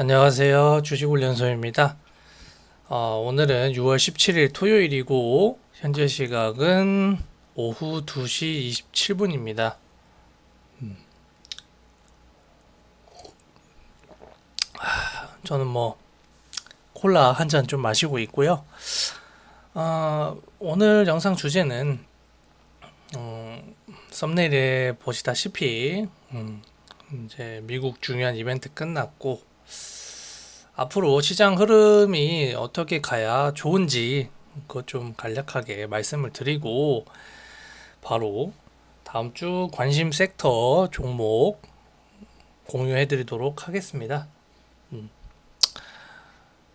안녕하세요. 주식훈련소입니다. 오늘은 6월 17일 토요일이고 현재 시각은 오후 2시 27분입니다. 저는 콜라 한 잔 좀 마시고 있고요. 오늘 영상 주제는 썸네일에 보시다시피 이제 미국 중요한 이벤트 끝났고 앞으로 시장 흐름이 어떻게 가야 좋은지 그것 좀 간략하게 말씀을 드리고 바로 다음 주 관심 섹터 종목 공유해 드리도록 하겠습니다.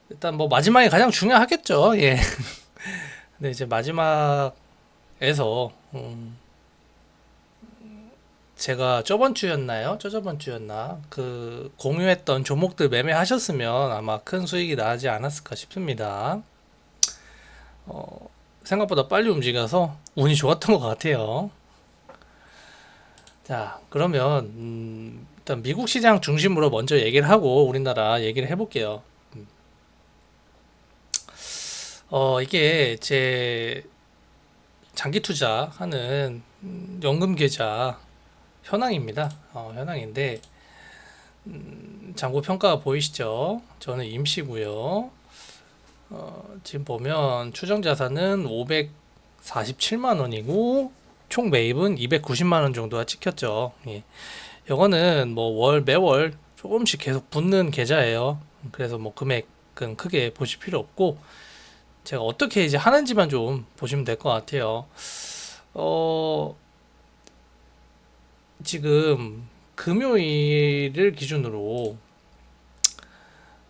일단 마지막이 가장 중요하겠죠. 예. 근데 이제 마지막에서 제가 저번 주였나요? 저저번 주였나? 그 공유했던 종목들 매매하셨으면 아마 큰 수익이 나지 않았을까 싶습니다. 생각보다 빨리 움직여서 운이 좋았던 것 같아요. 자, 그러면 일단 미국 시장 중심으로 먼저 얘기를 하고 우리나라 얘기를 해볼게요. 이게 제 장기 투자하는 연금 계좌 현황입니다. 현황인데 잔고 평가 보이시죠? 저는 임시고요. 지금 보면 추정 자산은 547만 원이고 총 매입은 290만 원 정도가 찍혔죠. 예. 이거는 매월 조금씩 계속 붙는 계좌예요. 그래서 금액은 크게 보실 필요 없고 제가 어떻게 이제 하는지만 좀 보시면 될 것 같아요. 지금 금요일을 기준으로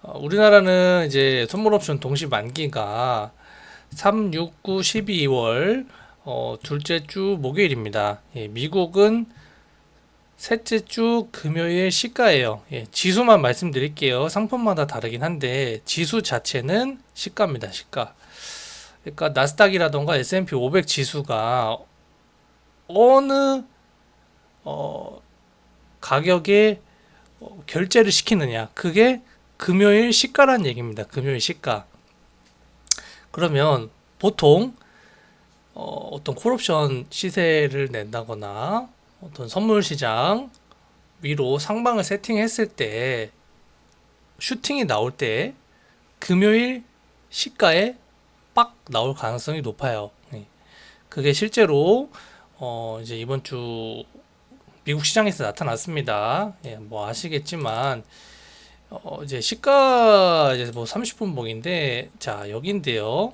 우리나라는 이제 선물 옵션 동시 만기가 3, 6, 9, 12월 둘째 주 목요일입니다. 예, 미국은 셋째 주 금요일 시가예요. 예, 지수만 말씀드릴게요. 상품마다 다르긴 한데 지수 자체는 시가입니다. 시가. 그러니까 나스닥이라던가 S&P 500 지수가 어느 가격에 결제를 시키느냐 그게 금요일 시가란 얘기입니다. 금요일 시가. 그러면 보통 어떤 콜옵션 시세를 낸다거나 어떤 선물 시장 위로 상방을 세팅했을 때 슈팅이 나올 때 금요일 시가에 빡 나올 가능성이 높아요. 그게 실제로 이제 이번 주 미국 시장에서 나타났습니다. 예, 아시겠지만 이제 시가 이제 30분 봉인데 자 여기인데요.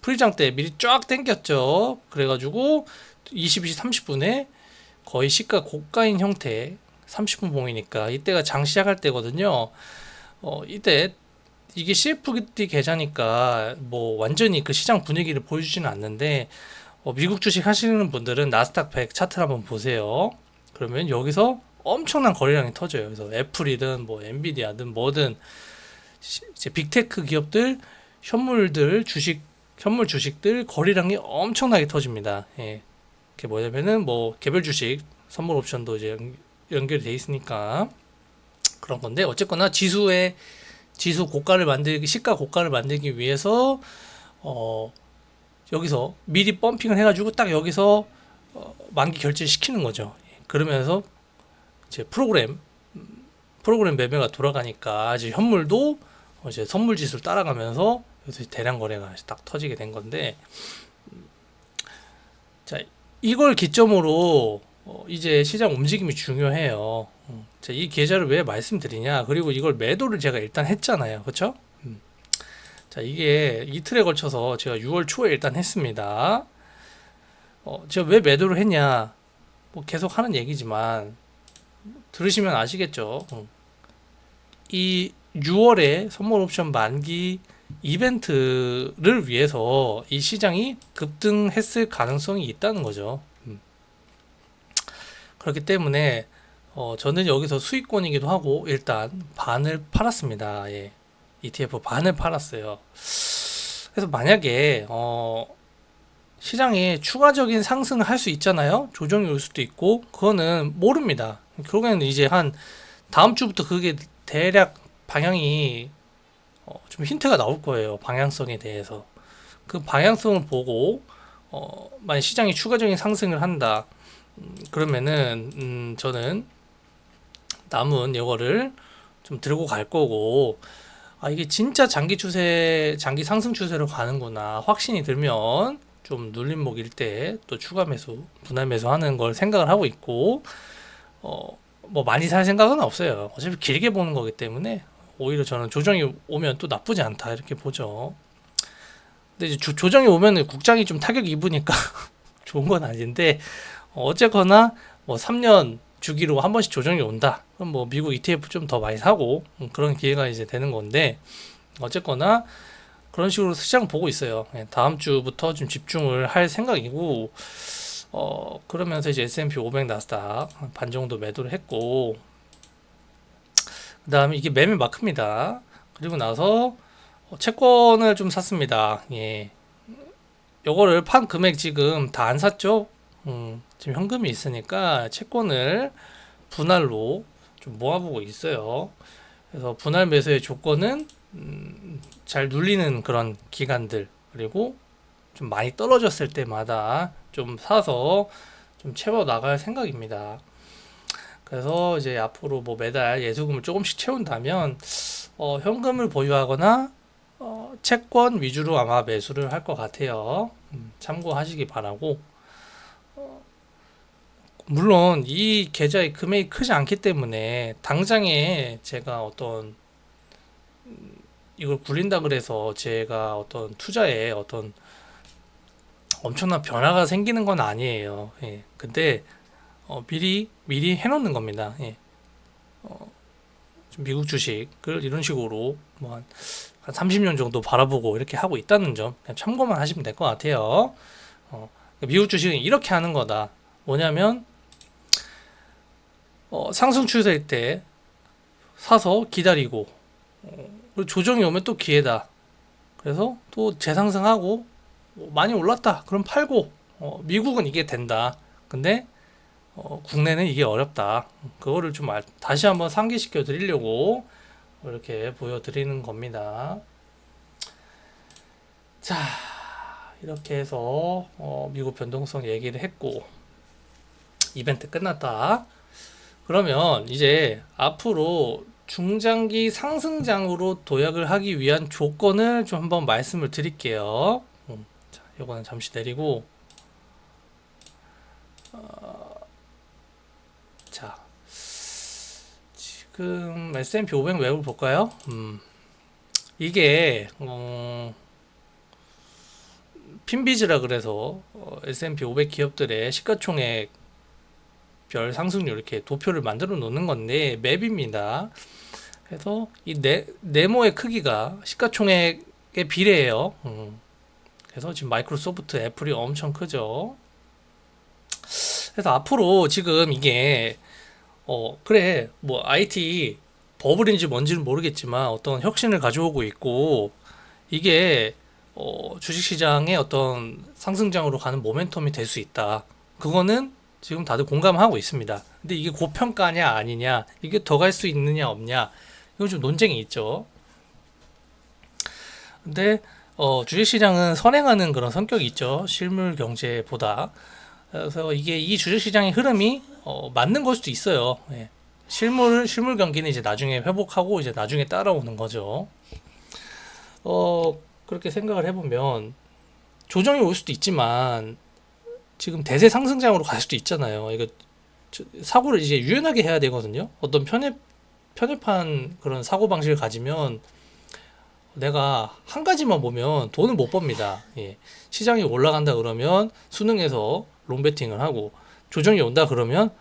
프리장 때 미리 쫙 당겼죠. 그래가지고 22시 30분에 거의 시가 고가인 형태 30분 봉이니까 이때가 장 시작할 때거든요. 이때 이게 CFD 계좌니까 완전히 그 시장 분위기를 보여주지는 않는데 미국 주식 하시는 분들은 나스닥 100 차트를 한번 보세요. 그러면 여기서 엄청난 거래량이 터져요. 그래서 애플이든 엔비디아든 뭐든 이제 빅테크 기업들 현물 주식들 거래량이 엄청나게 터집니다. 예. 그게 뭐냐면은 개별 주식 선물 옵션도 이제 연결이 돼 있으니까 그런 건데 어쨌거나 지수 고가를 만들기 시가 고가를 만들기 위해서 여기서 미리 펌핑을 해가지고 딱 여기서 만기 결제를 시키는 거죠. 그러면서 이제 프로그램 매매가 돌아가니까 이제 현물도 이제 선물 지수를 따라가면서 여기서 대량 거래가 딱 터지게 된 건데 자 이걸 기점으로 이제 시장 움직임이 중요해요. 자, 이 계좌를 왜 말씀드리냐? 그리고 이걸 매도를 제가 일단 했잖아요. 그렇죠? 자, 이게 이틀에 걸쳐서 제가 6월 초에 일단 했습니다. 제가 왜 매도를 했냐? 계속 하는 얘기지만 들으시면 아시겠죠? 이 6월에 선물 옵션 만기 이벤트를 위해서 이 시장이 급등했을 가능성이 있다는 거죠. 그렇기 때문에 저는 여기서 수익권이기도 하고 일단 반을 팔았습니다. 예. ETF 반을 팔았어요. 그래서 만약에 시장에 추가적인 상승을 할 수 있잖아요. 조정이 올 수도 있고 그거는 모릅니다. 결국에는 이제 한 다음 주부터 그게 대략 방향이 좀 힌트가 나올 거예요. 방향성에 대해서. 그 방향성을 보고 만약 시장이 추가적인 상승을 한다. 그러면은 저는 남은 이거를 좀 들고 갈 거고, 아 이게 진짜 장기 추세, 장기 상승 추세로 가는구나 확신이 들면 좀 눌림목일 때 또 추가 매수, 분할 매수하는 걸 생각을 하고 있고, 뭐 많이 살 생각은 없어요. 어차피 길게 보는 거기 때문에 오히려 저는 조정이 오면 또 나쁘지 않다 이렇게 보죠. 근데 이제 조정이 오면 국장이 좀 타격 입으니까 좋은 건 아닌데, 어쨌거나 뭐 3년 주기로 한 번씩 조정이 온다. 그럼 뭐 미국 ETF 좀 더 많이 사고 그런 기회가 이제 되는 건데, 어쨌거나 그런 식으로 시장 보고 있어요. 다음 주부터 좀 집중을 할 생각이고, 그러면서 이제 S&P 500 나스닥 반 정도 매도를 했고, 그 다음에 이게 매매 마크입니다. 그리고 나서 채권을 좀 샀습니다. 예. 요거를 판 금액 지금 다 안 샀죠? 지금 현금이 있으니까 채권을 분할로 좀 모아보고 있어요. 그래서 분할 매수의 조건은 잘 눌리는 그런 기간들, 그리고 좀 많이 떨어졌을 때마다 좀 사서 좀 채워 나갈 생각입니다. 그래서 이제 앞으로 뭐 매달 예수금을 조금씩 채운다면 현금을 보유하거나 채권 위주로 아마 매수를 할 것 같아요. 참고하시기 바라고. 물론 이 계좌의 금액이 크지 않기 때문에 당장에 제가 어떤 이걸 굴린다 그래서 제가 어떤 투자에 어떤 엄청난 변화가 생기는 건 아니에요. 예. 근데 미리 해놓는 겁니다. 예. 좀 미국 주식을 이런 식으로 뭐 한 30년 정도 바라보고 이렇게 하고 있다는 점 그냥 참고만 하시면 될 것 같아요. 미국 주식은 이렇게 하는 거다. 뭐냐면 상승 추세일 때 사서 기다리고, 그리고 조정이 오면 또 기회다. 그래서 또 재상승하고 많이 올랐다. 그럼 팔고, 미국은 이게 된다. 근데 국내는 이게 어렵다. 그거를 좀 다시 한번 상기시켜 드리려고 이렇게 보여드리는 겁니다. 자, 이렇게 해서 미국 변동성 얘기를 했고, 이벤트 끝났다. 그러면 이제 앞으로 중장기 상승장으로 도약을 하기 위한 조건을 좀 한번 말씀을 드릴게요. 자, 요거는 잠시 내리고, 자, 지금 S&P 500 웹을 볼까요? 이게 핀비즈라 그래서 S&P 500 기업들의 시가총액 별 상승률 이렇게 도표를 만들어 놓는 건데 맵입니다. 그래서 이 네모의 크기가 시가총액에 비례해요. 그래서 지금 마이크로소프트, 애플이 엄청 크죠. 그래서 앞으로 지금 이게 그래 뭐 IT 버블인지 뭔지는 모르겠지만 어떤 혁신을 가져오고 있고, 이게 주식시장의 어떤 상승장으로 가는 모멘텀이 될 수 있다. 그거는 지금 다들 공감하고 있습니다. 근데 이게 고평가냐 아니냐, 이게 더 갈 수 있느냐 없냐, 이건 좀 논쟁이 있죠. 근데 주식시장은 선행하는 그런 성격이 있죠. 실물 경제보다. 그래서 이게 이 주식시장의 흐름이 맞는 걸 수도 있어요. 예. 실물 경기는 이제 나중에 회복하고 이제 나중에 따라오는 거죠. 그렇게 생각을 해보면 조정이 올 수도 있지만 지금 대세 상승장으로 갈 수도 있잖아요. 이거 사고를 이제 유연하게 해야 되거든요. 어떤 편협한 그런 사고 방식을 가지면 내가 한 가지만 보면 돈을 못 법니다. 예. 시장이 올라간다 그러면 수능에서 롱베팅을 하고, 조정이 온다 그러면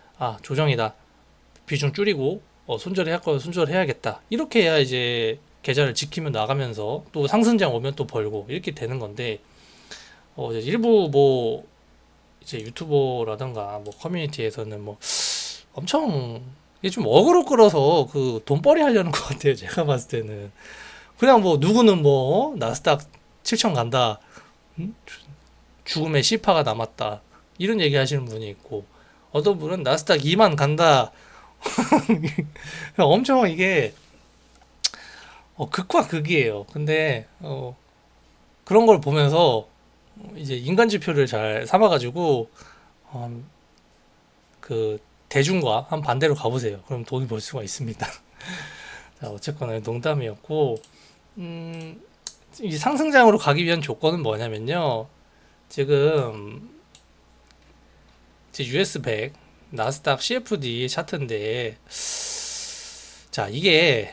조정이다, 비중 줄이고 손절해야 할 거 손절해야겠다, 이렇게 해야 이제 계좌를 지키며 나가면서 또 상승장 오면 또 벌고 이렇게 되는 건데, 이제 일부 뭐 이제 유튜버라던가 뭐 커뮤니티에서는 뭐 엄청 이게 좀 어그로 끌어서 그 돈벌이 하려는 것 같아요. 제가 봤을 때는 그냥 뭐 누구는 뭐 나스닥 7천 간다, 죽음의 시파가 남았다, 이런 얘기 하시는 분이 있고, 어떤 분은 나스닥 2만 간다. 엄청 이게 극과 극이에요. 근데 그런 걸 보면서 이제 인간 지표를 잘 삼아가지고 어, 그 대중과 한 반대로 가보세요. 그럼 돈을 벌 수가 있습니다. 자, 어쨌거나 농담이었고, 음, 이 상승장으로 가기 위한 조건은 뭐냐면요. 지금 이제 US100 나스닥 CFD 차트인데, 자 이게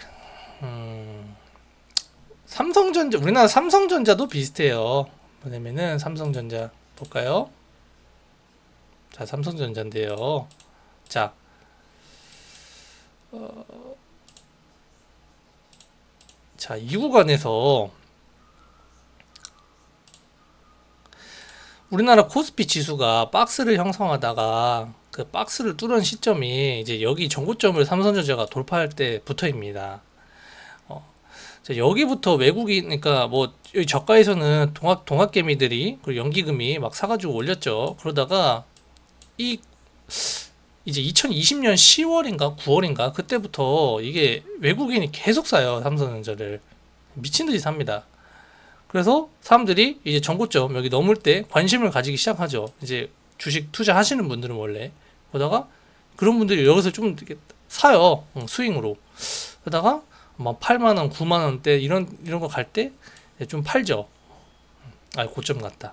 삼성전자, 우리나라 삼성전자도 비슷해요. 뭐냐면은 삼성전자 볼까요? 자, 삼성전자인데요. 자, 자, 이 구간에서 우리나라 코스피 지수가 박스를 형성하다가 그 박스를 뚫은 시점이 이제 여기 전고점을 삼성전자가 돌파할 때부터입니다. 자, 여기부터 외국인, 그러니까 뭐 여기 저가에서는 동학개미들이 그리고 연기금이 막 사가지고 올렸죠. 그러다가 이 이제 2020년 10월인가 9월인가 그때부터 이게 외국인이 계속 사요. 삼성전자를 미친 듯이 삽니다. 그래서 사람들이 이제 전고점 여기 넘을 때 관심을 가지기 시작하죠. 이제 주식 투자하시는 분들은 원래 그러다가 그런 분들이 여기서 좀 이렇게 사요. 스윙으로. 그러다가 막 8만 원, 9만 원대 이런 거 갈 때 좀 팔죠. 아, 고점 같다.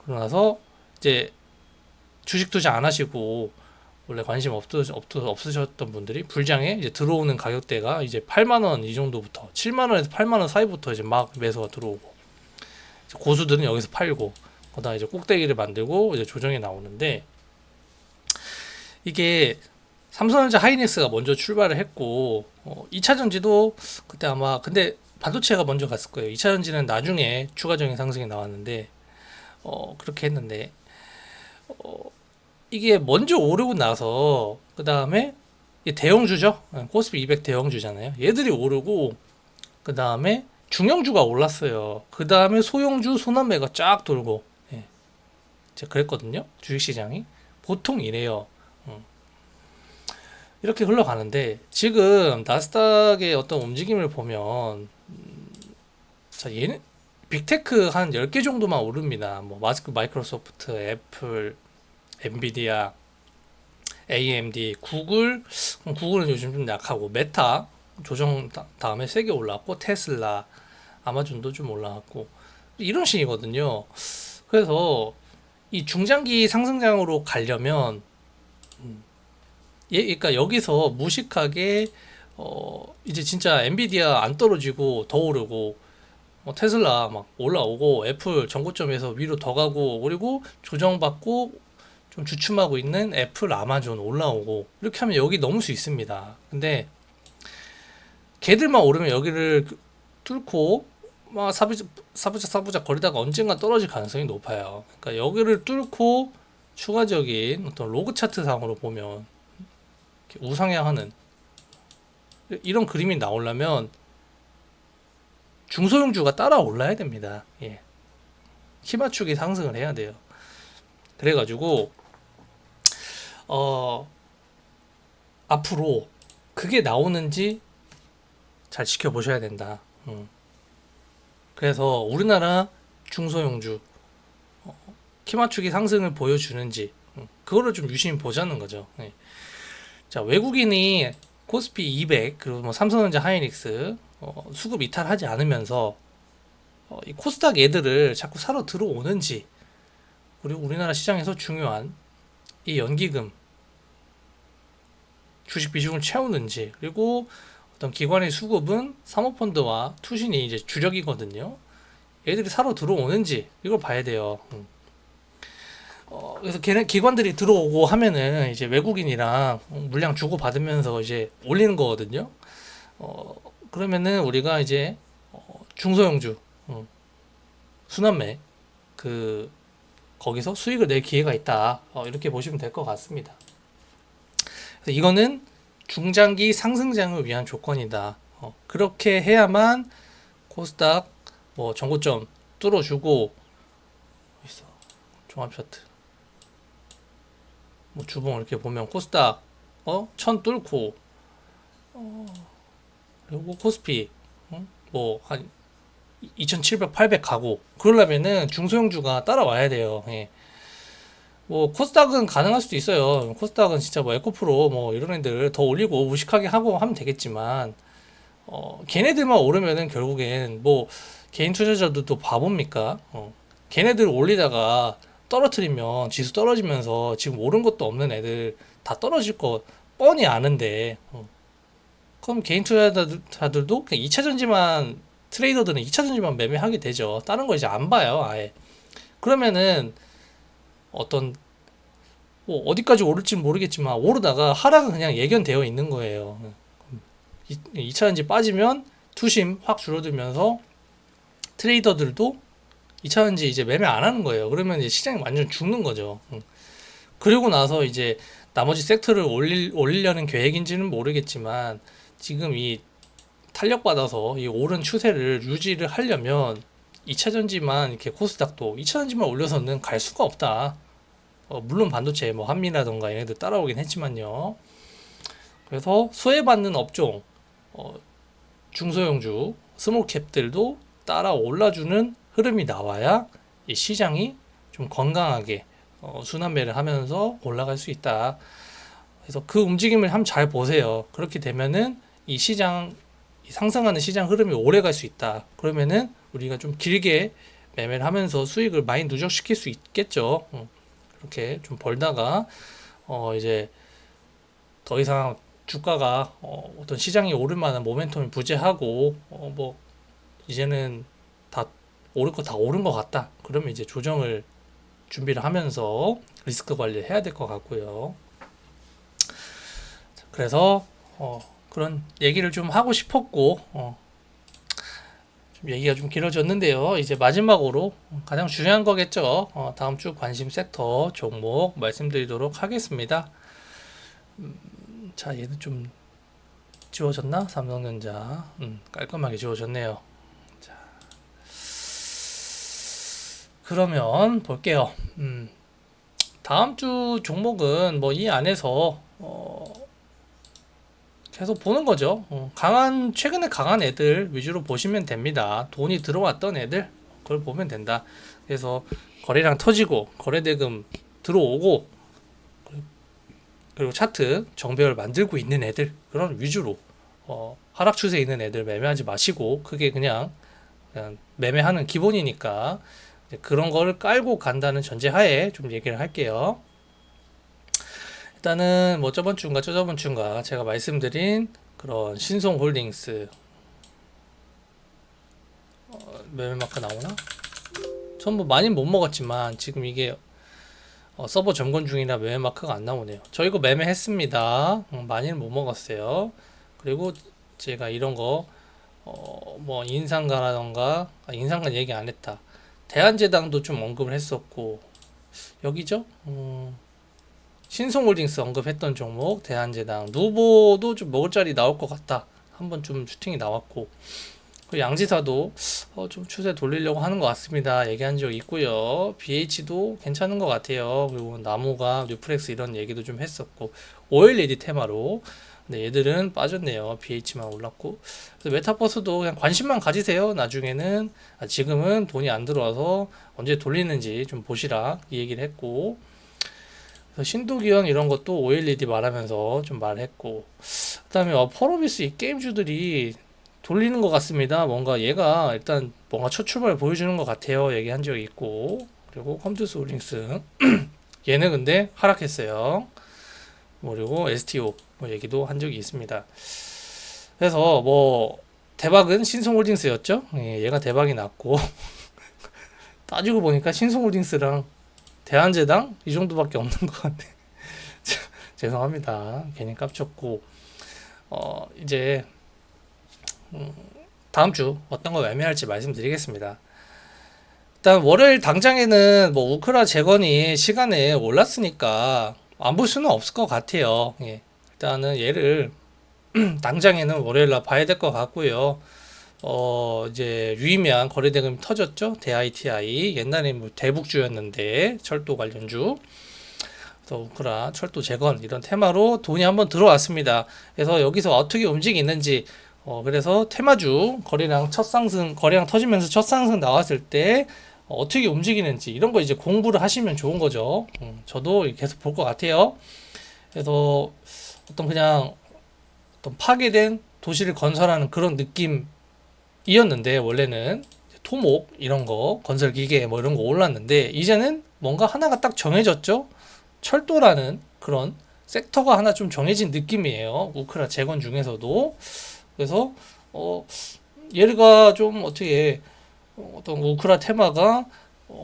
그러고 나서 이제 주식 투자 안 하시고 원래 관심 없으셨던 분들이 불장에 이제 들어오는 가격대가 이제 8만 원 이 정도부터 7만 원에서 8만 원 사이부터 이제 막 매수가 들어오고 고수들은 여기서 팔고 그다음 이제 꼭대기를 만들고 이제 조정이 나오는데 이게 삼성전자 하이닉스가 먼저 출발을 했고 2차 전지도 그때 아마 근데 반도체가 먼저 갔을 거예요. 2차 전지는 나중에 추가적인 상승이 나왔는데 그렇게 했는데 이게 먼저 오르고 나서 그 다음에 대형주죠. 코스피 200 대형주잖아요. 얘들이 오르고 그 다음에 중형주가 올랐어요. 그 다음에 소형주 소남매가 쫙 돌고 예. 제가 그랬거든요. 주식시장이 보통 이래요. 이렇게 흘러가는데 지금 나스닥의 어떤 움직임을 보면 자 얘는 빅테크 한 10개 정도만 오릅니다. 뭐 마이크로소프트, 애플, 엔비디아, AMD, 구글은 요즘 좀 약하고 메타 조정 다음에 세게 올랐고 테슬라, 아마존도 좀 올라갔고 이런 식이거든요. 그래서 이 중장기 상승장으로 가려면 그러니까 여기서 무식하게 이제 진짜 엔비디아 안 떨어지고 더 오르고 뭐 테슬라 막 올라오고 애플 전고점에서 위로 더 가고 그리고 조정받고 좀 주춤하고 있는 애플 아마존 올라오고 이렇게 하면 여기 넘을 수 있습니다. 근데 걔들만 오르면 여기를 뚫고 막 사부작 거리다가 언젠가 떨어질 가능성이 높아요. 그러니까 여기를 뚫고 추가적인 어떤 로그 차트 상으로 보면 우상향하는 이런 그림이 나오려면 중소형주가 따라 올라야 됩니다. 예. 키 맞추기 상승을 해야 돼요. 그래가지고 어, 앞으로 그게 나오는지 잘 지켜보셔야 된다. 그래서 우리나라 중소형주 키 맞추기 상승을 보여주는지 그거를 좀 유심히 보자는 거죠. 예. 자, 외국인이 코스피 200 그리고 뭐 삼성전자 하이닉스 수급 이탈하지 않으면서 이 코스닥 애들을 자꾸 사러 들어오는지 그리고 우리나라 시장에서 중요한 이 연기금 주식 비중을 채우는지 그리고 어떤 기관의 수급은 사모펀드와 투신이 이제 주력이거든요. 얘들이 사러 들어오는지 이걸 봐야 돼요. 그래서 걔네 기관들이 들어오고 하면은 이제 외국인이랑 물량 주고 받으면서 이제 올리는 거거든요. 어, 그러면은 우리가 이제 중소형주 순환매 그 거기서 수익을 낼 기회가 있다. 이렇게 보시면 될 것 같습니다. 그래서 이거는 중장기 상승장을 위한 조건이다. 그렇게 해야만 코스닥 뭐 전고점 뚫어주고 있어. 종합 차트 뭐 주봉 이렇게 보면 코스닥 천 뚫고 그리고 코스피 뭐 한 2,700, 800 가고 그러려면은 중소형주가 따라와야 돼요. 예. 뭐 코스닥은 가능할 수도 있어요. 코스닥은 진짜 뭐 에코프로 뭐 이런 애들 더 올리고 무식하게 하고 하면 되겠지만 걔네들만 오르면은 결국엔 뭐 개인 투자자들도 바보입니까? 걔네들 올리다가 떨어뜨리면 지수 떨어지면서 지금 오른 것도 없는 애들 다 떨어질 거 뻔히 아는데 그럼 개인 투자자들도 그냥 2차 전지만 트레이더들은 2차 전지만 매매하게 되죠. 다른 거 이제 안 봐요, 아예. 그러면은 어떤 뭐 어디까지 오를지는 모르겠지만 오르다가 하락은 그냥 예견되어 있는 거예요. 2차 전지 빠지면 투심 확 줄어들면서 트레이더들도 2차 전지 이제 매매 안 하는 거예요. 그러면 이제 시장이 완전 죽는 거죠. 그리고 나서 이제 나머지 섹터를 올리려는 계획인지는 모르겠지만 지금 이 탄력받아서 이 오른 추세를 유지를 하려면 2차 전지만 이렇게 코스닥도 2차 전지만 올려서는 갈 수가 없다. 물론 반도체 뭐 한미라던가 얘네들 따라오긴 했지만요. 그래서 수혜받는 업종 중소형주 스몰캡들도 따라 올라주는 흐름이 나와야 이 시장이 좀 건강하게 순환매를 하면서 올라갈 수 있다. 그래서 그 움직임을 한번 잘 보세요. 그렇게 되면은 이 시장 상승하는 시장 흐름이 오래 갈 수 있다. 그러면은 우리가 좀 길게 매매를 하면서 수익을 많이 누적시킬 수 있겠죠. 이렇게 좀 벌다가 이제 더 이상 주가가 어떤 시장이 오를 만한 모멘텀이 부재하고 뭐 이제는 다 오를 거 다 오른 것 같다. 그러면 이제 조정을 준비를 하면서 리스크 관리를 해야 될 것 같고요. 그래서 그런 얘기를 좀 하고 싶었고 좀 얘기가 좀 길어졌는데요. 이제 마지막으로 가장 중요한 거겠죠. 다음 주 관심 섹터 종목 말씀드리도록 하겠습니다. 자, 얘는 좀 지워졌나? 삼성전자. 깔끔하게 지워졌네요. 자, 그러면 볼게요. 다음 주 종목은 뭐 이 안에서 계속 보는 거죠. 최근에 강한 애들 위주로 보시면 됩니다. 돈이 들어왔던 애들, 그걸 보면 된다. 그래서 거래량 터지고, 거래대금 들어오고, 그리고 차트 정배열 만들고 있는 애들, 그런 위주로, 하락 추세에 있는 애들 매매하지 마시고, 그게 그냥 매매하는 기본이니까, 그런 거를 깔고 간다는 전제하에 좀 얘기를 할게요. 일단은 뭐 저번 주인가 저저번 주인가 제가 말씀드린 그런 신송홀딩스 매매 마크 나오나? 전 뭐 많이 못 먹었지만 지금 이게 서버 점검 중이라 매매 마크가 안 나오네요. 저 이거 매매했습니다. 많이는 못 먹었어요. 그리고 제가 이런 거 뭐 인상가라던가 인상가 얘기 안 했다. 대한제당도 좀 언급을 했었고 여기죠? 신송홀딩스 언급했던 종목 대한제당 누보도 좀 먹을 자리 나올 것 같다. 한번 좀 슈팅이 나왔고 그 양지사도 좀 추세 돌리려고 하는 것 같습니다. 얘기한 적 있고요. BH도 괜찮은 것 같아요. 그리고 나무가 뉴프렉스 이런 얘기도 좀 했었고 OLED 테마로 근데 얘들은 빠졌네요. BH만 올랐고 그래서 메타버스도 그냥 관심만 가지세요. 나중에는 지금은 돈이 안 들어와서 언제 돌리는지 좀 보시라 이 얘기를 했고 신도기형 이런 것도 OLED 말하면서 좀 말했고 그 다음에 펄어비스 이 게임주들이 돌리는 것 같습니다. 뭔가 얘가 일단 뭔가 첫 출발 보여주는 것 같아요. 얘기한 적이 있고 그리고 컴투스 홀딩스 얘는 근데 하락했어요. 그리고 STO 뭐 얘기도 한 적이 있습니다. 그래서 뭐 대박은 신송홀딩스였죠. 얘가 대박이 났고 따지고 보니까 신송홀딩스랑 대한제당 이 정도밖에 없는 것 같네. 죄송합니다. 괜히 깝쳤고 이제 다음 주 어떤 거 매매할지 말씀드리겠습니다. 일단 월요일 당장에는 뭐 우크라 재건이 시간에 올랐으니까 안 볼 수는 없을 것 같아요. 일단은 얘를 당장에는 월요일날 봐야 될 것 같고요. 이제 유의미한 거래대금이 터졌죠. 대ITI 옛날에 뭐 대북주였는데 철도 관련주. 그래서 우크라 철도 재건 이런 테마로 돈이 한번 들어왔습니다. 그래서 여기서 어떻게 움직이는지 그래서 테마주 거래량 터지면서 첫 상승 나왔을 때 어떻게 움직이는지 이런 거 이제 공부를 하시면 좋은 거죠. 저도 계속 볼 것 같아요. 그래서 그냥 어떤 파괴된 도시를 건설하는 그런 느낌이었는데, 원래는 토목 이런 거 건설 기계 뭐 이런 거 올랐는데, 이제는 뭔가 하나가 딱 정해졌죠. 철도라는 그런 섹터가 하나 좀 정해진 느낌이에요. 우크라 재건 중에서도. 그래서 얘가 좀 어떤 우크라 테마가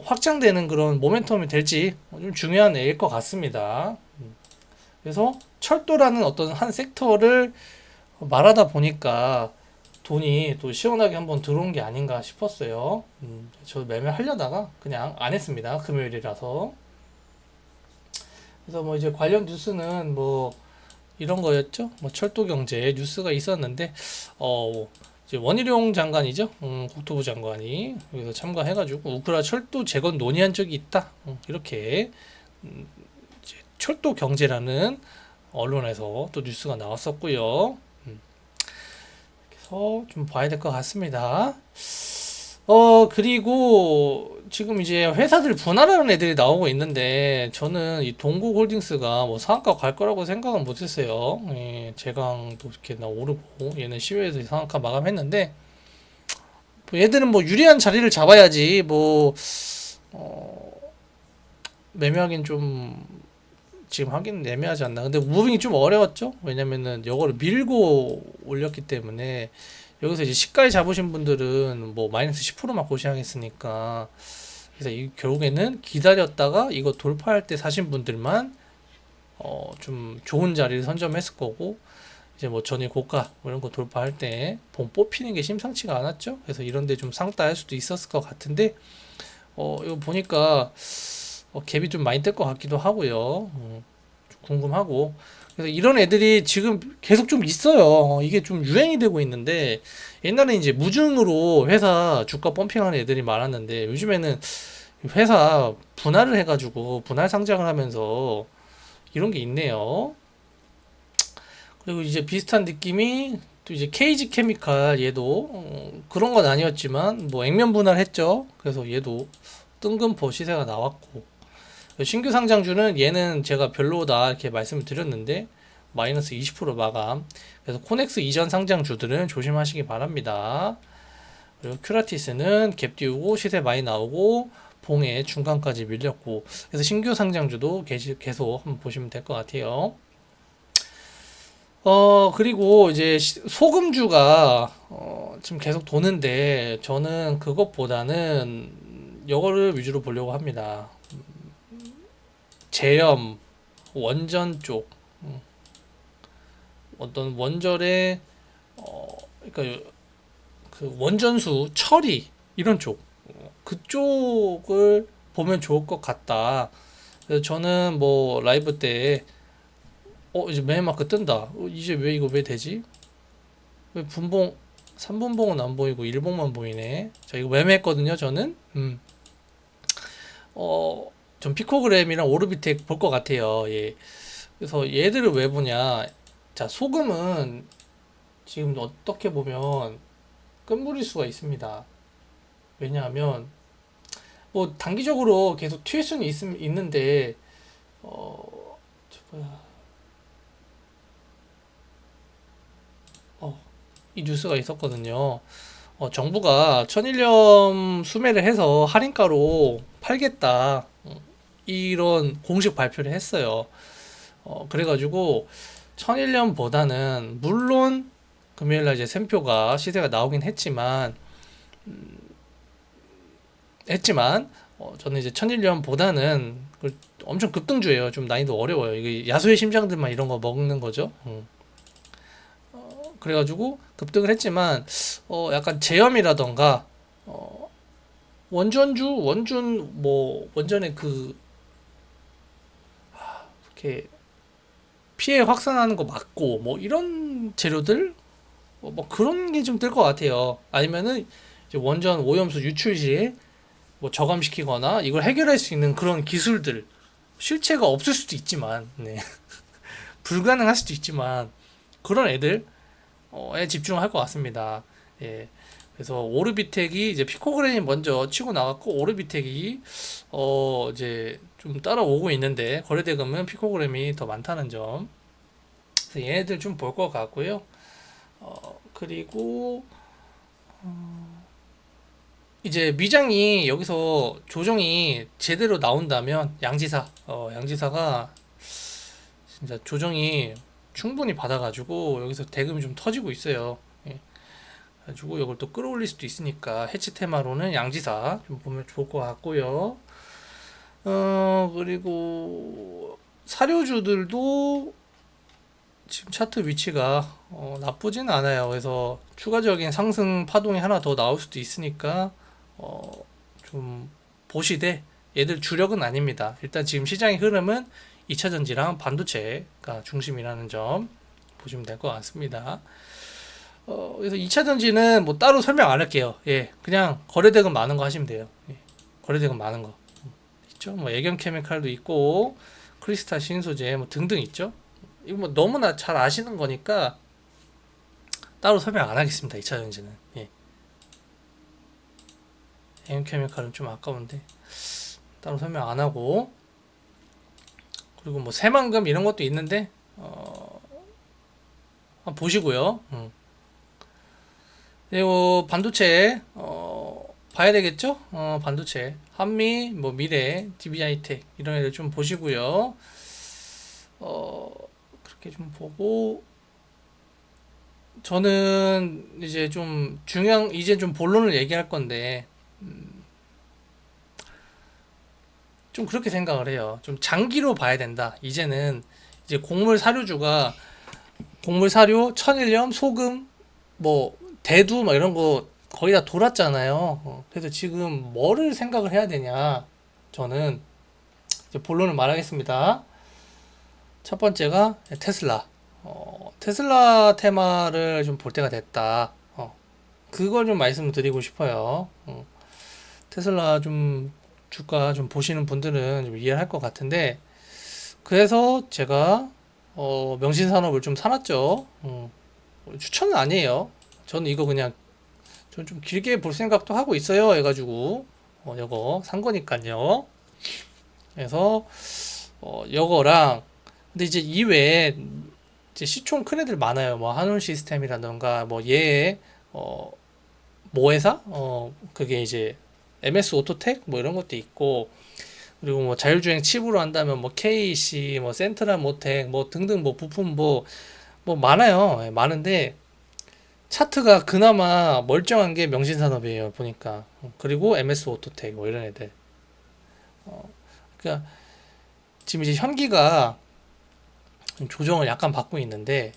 확장되는 그런 모멘텀이 될지 좀 중요한 애일 것 같습니다. 그래서 철도라는 어떤 한 섹터를 말하다 보니까 돈이 또 시원하게 한번 들어온 게 아닌가 싶었어요. 저 매매하려다가 그냥 안 했습니다. 금요일이라서. 그래서 뭐 이제 관련 뉴스는 뭐 이런 거였죠. 뭐 철도 경제 뉴스가 있었는데, 이제 원희룡 장관이죠. 국토부 장관이 여기서 참가해가지고 우크라 철도 재건 논의한 적이 있다. 이렇게 이제 철도 경제라는 언론에서 또 뉴스가 나왔었고요. 그래서 좀 봐야 될 것 같습니다. 그리고 지금 이제 회사들 분할하는 애들이 나오고 있는데, 저는 이 동국홀딩스가 뭐 상한가 갈 거라고 생각은 못 했어요. 예, 제강도 이렇게 오르고, 얘는 시외에서 상한가 마감했는데, 뭐 얘들은 뭐 유리한 자리를 잡아야지, 매매하긴 좀, 지금 하긴 애매하지 않나. 근데 무빙이 좀 어려웠죠? 왜냐면은 이거를 밀고 올렸기 때문에, 여기서 이제 시가에 잡으신 분들은 뭐 마이너스 10%만 고시하겠으니까, 그래서 결국에는 기다렸다가 이거 돌파할 때 사신 분들만 좀 좋은 자리를 선점했을 거고, 이제 뭐 전일 고가 뭐 이런 거 돌파할 때 봄 뽑히는 게 심상치가 않았죠. 그래서 이런 데 좀 상따할 수도 있었을 것 같은데, 이거 보니까 갭이 좀 많이 뜰 것 같기도 하고요. 좀 궁금하고. 그래서 이런 애들이 지금 계속 좀 있어요. 이게 좀 유행이 되고 있는데, 옛날에 이제 무중으로 회사 주가 펌핑하는 애들이 많았는데, 요즘에는 회사 분할을 해가지고 분할 상장을 하면서 이런 게 있네요. 그리고 이제 비슷한 느낌이 또 이제 KG 케미칼, 얘도 그런 건 아니었지만 뭐 액면 분할했죠. 그래서 얘도 뜬금포 시세가 나왔고, 신규 상장주는 얘는 제가 별로다 이렇게 말씀을 드렸는데 마이너스 20% 마감. 그래서 코넥스 이전 상장주들은 조심하시기 바랍니다. 그리고 큐라티스는 갭 띄우고 시세 많이 나오고 봉에 중간까지 밀렸고, 그래서 신규 상장주도 계속 한번 보시면 될 것 같아요. 그리고 이제 소금주가 지금 계속 도는데, 저는 그것보다는 이거를 위주로 보려고 합니다. 제염, 원전 쪽, 어떤 원절의 그러니까 그 원전수 처리 이런 쪽, 그쪽을 보면 좋을 것 같다. 그래서 저는 뭐 라이브 때 이제 매마크 뜬다. 이제 왜 이거 왜 되지? 왜 분봉 3분봉은 안 보이고 1봉만 보이네. 자, 이거 매매했거든요, 저는. 좀 피코그램이랑 오르비텍 볼 것 같아요. 예. 그래서 얘들을 왜 보냐? 자, 소금은 지금 어떻게 보면 끝물일 수가 있습니다. 왜냐하면 뭐 단기적으로 계속 튈 수는 있는데, 뭐야, 이 뉴스가 있었거든요. 정부가 천일염 수매를 해서 할인가로 팔겠다. 이런 공식 발표를 했어요. 그래가지고 천일염보다는 물론 금요일날 이제 샘표가 시세가 나오긴 했지만 저는 이제 천일염보다는 엄청 급등주예요. 좀 난이도 어려워요. 이게 야수의 심장들만 이런 거 먹는 거죠. 그래가지고 급등을 했지만 약간 제염이라던가 원전의 이렇게 피해 확산하는 거 막고 뭐 이런 재료들 뭐 그런 게 좀 뜰 것 같아요. 아니면은 이제 원전 오염수 유출 시에 뭐 저감시키거나 이걸 해결할 수 있는 그런 기술들, 실체가 없을 수도 있지만, 네. 불가능할 수도 있지만 그런 애들 에 집중할 것 같습니다. 예. 그래서 오르비텍이 이제 피코그램이 먼저 치고 나갔고 오르비텍이 이제 좀 따라오고 있는데 거래대금은 피코그램이 더 많다는 점. 그래서 얘네들 좀 볼 것 같고요. 그리고 이제 미장이 여기서 조정이 제대로 나온다면 양지사가 진짜 조정이 충분히 받아가지고 여기서 대금이 좀 터지고 있어요. 예. 가지고 이걸 또 끌어올릴 수도 있으니까 해치 테마로는 양지사 좀 보면 좋을 것 같고요. 그리고 사료주들도 지금 차트 위치가 나쁘진 않아요. 그래서 추가적인 상승 파동이 하나 더 나올 수도 있으니까 좀 보시되 얘들 주력은 아닙니다. 일단 지금 시장의 흐름은 2차전지랑 반도체가 중심이라는 점 보시면 될 것 같습니다. 그래서 2차전지는 뭐 따로 설명 안 할게요. 예, 그냥 거래대금 많은 거 하시면 돼요. 예, 거래대금 많은 거 있죠. 뭐 애견 케미칼도 있고 크리스탈 신소재 뭐 등등 있죠. 이거 뭐 너무나 잘 아시는 거니까 따로 설명 안 하겠습니다. 2차전지는. 예. 애견 케미칼은 좀 아까운데 따로 설명 안 하고 그리고 뭐 새만금 이런 것도 있는데 한번 보시고요. 그리고 반도체 봐야 되겠죠? 반도체 한미 뭐 미래 DB하이텍 이런 애들 좀 보시고요. 그렇게 좀 보고 저는 이제 좀 중요한 이제 좀 본론을 얘기할 건데 좀 그렇게 생각을 해요. 좀 장기로 봐야 된다. 이제는 이제 곡물 사료, 천일염, 소금, 뭐 대두 막 이런 거 거의 다 돌았잖아요. 그래서 지금 뭐를 생각을 해야 되냐? 저는 이제 본론을 말하겠습니다. 첫 번째가 테슬라. 테슬라 테마를 좀 볼 때가 됐다. 그걸 좀 말씀드리고 싶어요. 테슬라 좀 주가 좀 보시는 분들은 좀 이해를 할 것 같은데, 그래서 제가 명신산업을 좀 사놨죠. 추천은 아니에요. 저는 이거 그냥 좀 길게 볼 생각도 하고 있어요. 해가지고 이거 산 거니까요. 그래서 이거랑 근데 이제 이외에 이제 시총 큰 애들 많아요. 뭐 한올 시스템이라던가 뭐얘 모회사 그게 이제 MS 오토텍 뭐 이런 것도 있고 그리고 뭐 자율주행 칩으로 한다면 뭐 KC 뭐 센트럴 모텍 뭐 등등 뭐 부품 뭐 많아요. 예, 많은데 차트가 그나마 멀쩡한 게 명신산업이에요. 보니까 그리고 MS 오토텍 뭐 이런 애들. 그러니까 지금 이제 현기가 조정을 약간 받고 있는데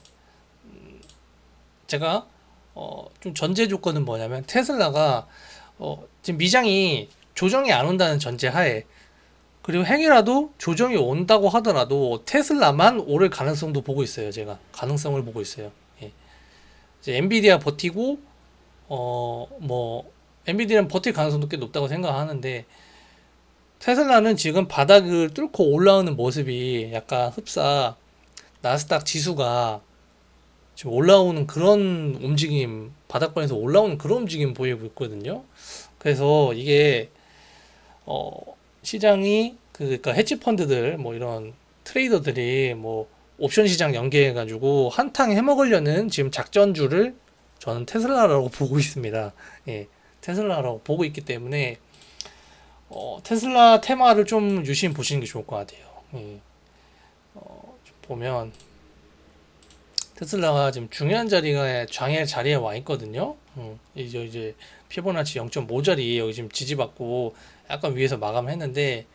제가 좀 전제 조건은 뭐냐면 테슬라가 지금 미장이 조정이 안 온다는 전제 하에 그리고 행여라도 조정이 온다고 하더라도 테슬라만 오를 가능성도 보고 있어요. 제가 가능성을 보고 있어요. 예. 이제 엔비디아 버티고 뭐 엔비디아는 버틸 가능성도 꽤 높다고 생각하는데 테슬라는 지금 바닥을 뚫고 올라오는 모습이 약간 흡사 나스닥 지수가 지금 올라오는 그런 움직임, 바닥권에서 올라오는 그런 움직임 보이고 있거든요. 그래서 이게 어, 시장이 그러니까 헤지 펀드들 뭐 이런 트레이더들이 뭐 옵션 시장 연계해 가지고 한탕 해먹으려는 지금 작전주를 저는 테슬라라고 보고 있습니다. 예, 테슬라라고 보고 있기 때문에 테슬라 테마를 좀 유심히 보시는 게 좋을 것 같아요. 예, 좀 보면 테슬라가 지금 중요한 자리가 장애 자리에 와 있거든요. 이제 피보나치 0.5짜리 여기 지금 지지받고 약간 위에서 마감했는데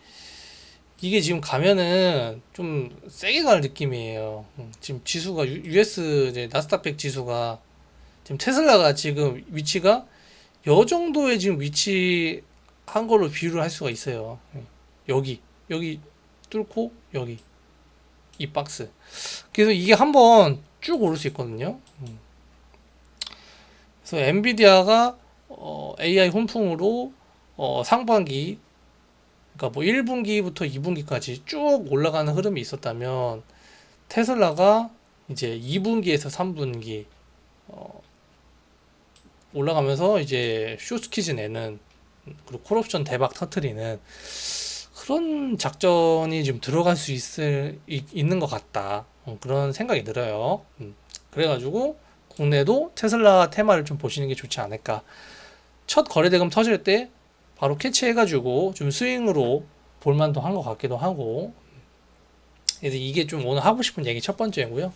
이게 지금 가면은 좀 세게 갈 느낌이에요. 지금 지수가 US 이제 나스닥 100 지수가 지금 테슬라가 지금 위치가 요 정도의 지금 위치 한 걸로 비유를 할 수가 있어요. 여기 뚫고 여기 이 박스. 그래서 이게 한번 쭉 오를 수 있거든요. 그래서 엔비디아가 AI 훈풍으로 상반기 그러니까 뭐 1분기부터 2분기까지 쭉 올라가는 흐름이 있었다면 테슬라가 이제 2분기에서 3분기 올라가면서 이제 쇼스키즈 내는, 그리고 콜옵션 대박 터트리는 그런 작전이 좀 들어갈 수 있는 것 같다. 그런 생각이 들어요. 그래가지고 국내도 테슬라 테마를 좀 보시는 게 좋지 않을까. 첫 거래대금 터질 때 바로 캐치해가지고 좀 스윙으로 볼만도 한 것 같기도 하고. 그래서 이게 좀 오늘 하고 싶은 얘기 첫 번째고요.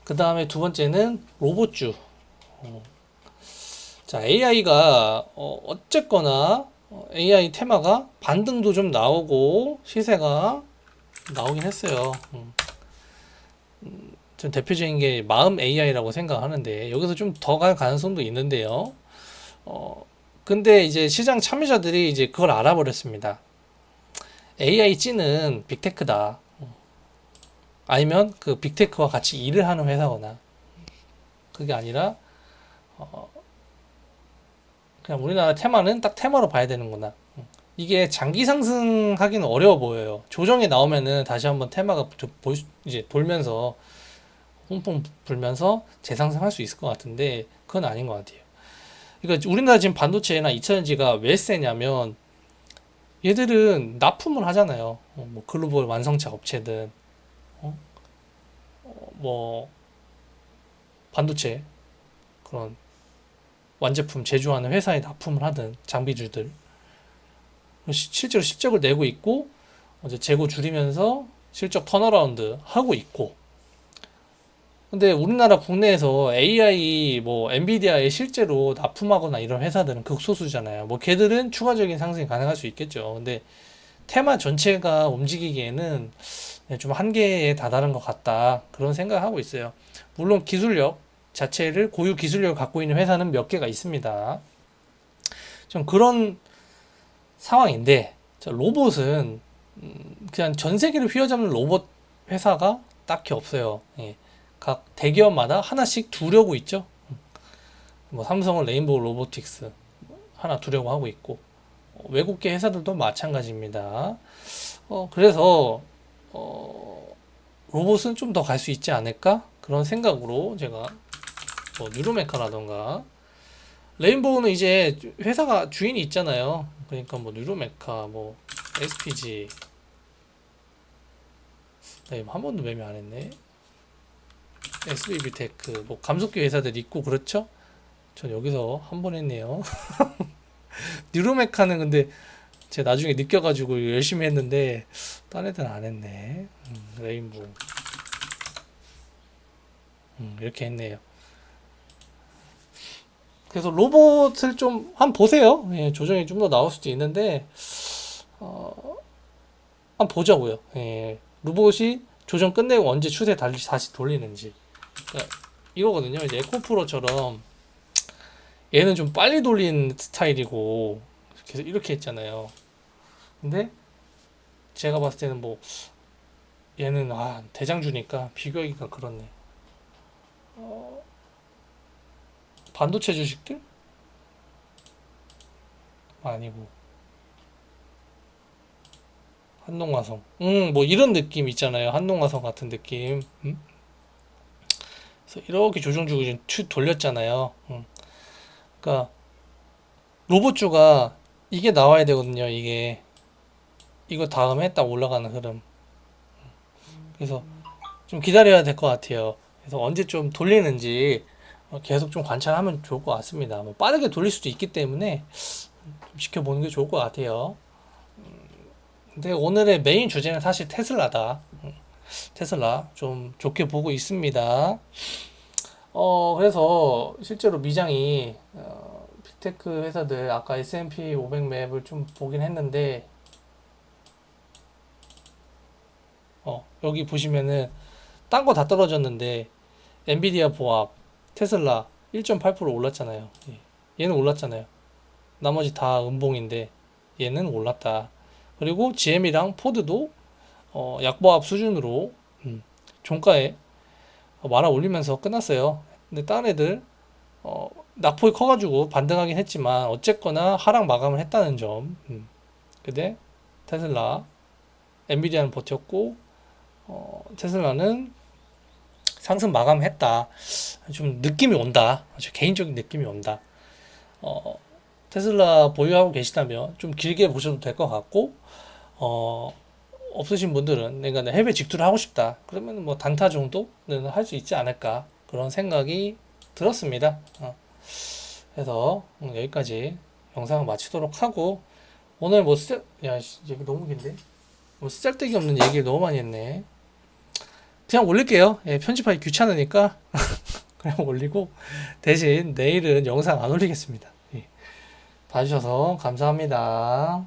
그 다음에 두 번째는 로봇주. 자, AI가 어쨌거나 AI 테마가 반등도 좀 나오고 시세가 나오긴 했어요. 전 대표적인 게 마음 AI라고 생각하는데 여기서 좀 더 갈 가능성도 있는데요. 근데 이제 시장 참여자들이 이제 그걸 알아버렸습니다. AI 찌는 빅테크다. 아니면 그 빅테크와 같이 일을 하는 회사거나, 그게 아니라 그냥 우리나라 테마는 딱 테마로 봐야 되는구나. 이게 장기 상승하기는 어려워 보여요. 조정이 나오면은 다시 한번 테마가 이제 돌면서 퐁퐁 불면서 재상승할 수 있을 것 같은데 그건 아닌 것 같아요. 그러니까 우리나라 지금 반도체나 2차전지가 왜 세냐면 얘들은 납품을 하잖아요. 뭐 글로벌 완성차 업체든 어? 뭐 반도체 그런 완제품 제조하는 회사에 납품을 하든 장비주들 실제로 실적을 내고 있고 이제 재고 줄이면서 실적 턴어라운드 하고 있고. 근데 우리나라 국내에서 AI 뭐 엔비디아에 실제로 납품하거나 이런 회사들은 극소수잖아요. 뭐 걔들은 추가적인 상승이 가능할 수 있겠죠. 근데 테마 전체가 움직이기에는 좀 한계에 다다른 것 같다. 그런 생각을 하고 있어요. 물론 기술력 자체를 고유 기술력을 갖고 있는 회사는 몇 개가 있습니다. 좀 그런 상황인데 로봇은 그냥 전 세계를 휘어잡는 로봇 회사가 딱히 없어요. 예. 각 대기업마다 하나씩 두려고 있죠. 뭐 삼성은 레인보우 로보틱스 하나 두려고 하고 있고 외국계 회사들도 마찬가지입니다. 그래서 로봇은 좀 더 갈 수 있지 않을까 그런 생각으로 제가 뭐 뉴로메카라던가 레인보우는 이제 회사가 주인이 있잖아요. 그러니까 뭐 뉴로메카, 뭐 SPG, 네, 한 번도 매매 안 했네. SBB테크, 뭐 감속기 회사들 있고 그렇죠? 전 여기서 한 번 했네요. 뉴로메카는 근데 제가 나중에 느껴가지고 열심히 했는데 딴 애들은 안 했네. 레인보우 이렇게 했네요. 그래서 로봇을 좀 한번 보세요. 예, 조정이 좀 더 나올 수도 있는데 한번 보자고요. 예, 로봇이 조정 끝내고 언제 추세 다시 돌리는지. 그러니까 이거거든요. 이제 에코프로처럼 얘는 좀 빨리 돌린 스타일이고 계속 이렇게 했잖아요. 근데 제가 봤을 때는 뭐 얘는 대장주니까 비교하기가 그렇네. 반도체 주식들? 아니고 한동화성. 뭐 이런 느낌 있잖아요. 한동화성 같은 느낌. 그래서 이렇게 조정 주고 지금 돌렸잖아요. 그러니까 로봇주가 이게 나와야 되거든요. 이거 다음에 딱 올라가는 흐름. 그래서 좀 기다려야 될 것 같아요. 그래서 언제 좀 돌리는지 계속 좀 관찰하면 좋을 것 같습니다. 뭐 빠르게 돌릴 수도 있기 때문에 좀 지켜보는 게 좋을 것 같아요. 근데 오늘의 메인 주제는 사실 테슬라다. 테슬라 좀 좋게 보고 있습니다. 그래서 실제로 미장이 빅테크 회사들 아까 S&P 500 맵을 좀 보긴 했는데 여기 보시면은 딴 거 다 떨어졌는데 엔비디아 보합, 테슬라 1.8% 올랐잖아요. 얘는 올랐잖아요. 나머지 다 음봉인데 얘는 올랐다. 그리고 GM이랑 포드도 약보합 수준으로 종가에 말아 올리면서 끝났어요. 근데 다른 애들 낙폭이 커가지고 반등하긴 했지만 어쨌거나 하락 마감을 했다는 점. 근데 테슬라, 엔비디아는 버텼고 테슬라는 상승 마감했다. 좀 느낌이 온다. 아주 개인적인 느낌이 온다. 어, 테슬라 보유하고 계시다면 좀 길게 보셔도 될 것 같고, 어, 없으신 분들은 내가 해외 직투를 하고 싶다. 그러면 뭐 단타 정도는 할 수 있지 않을까. 그런 생각이 들었습니다. 그래서 여기까지 영상을 마치도록 하고, 오늘 뭐 야, 얘기 너무 긴데? 뭐 쓰잘데기 없는 얘기를 너무 많이 했네. 그냥 올릴게요. 예, 편집하기 귀찮으니까 그냥 올리고, 대신 내일은 영상 안 올리겠습니다. 예, 봐주셔서 감사합니다.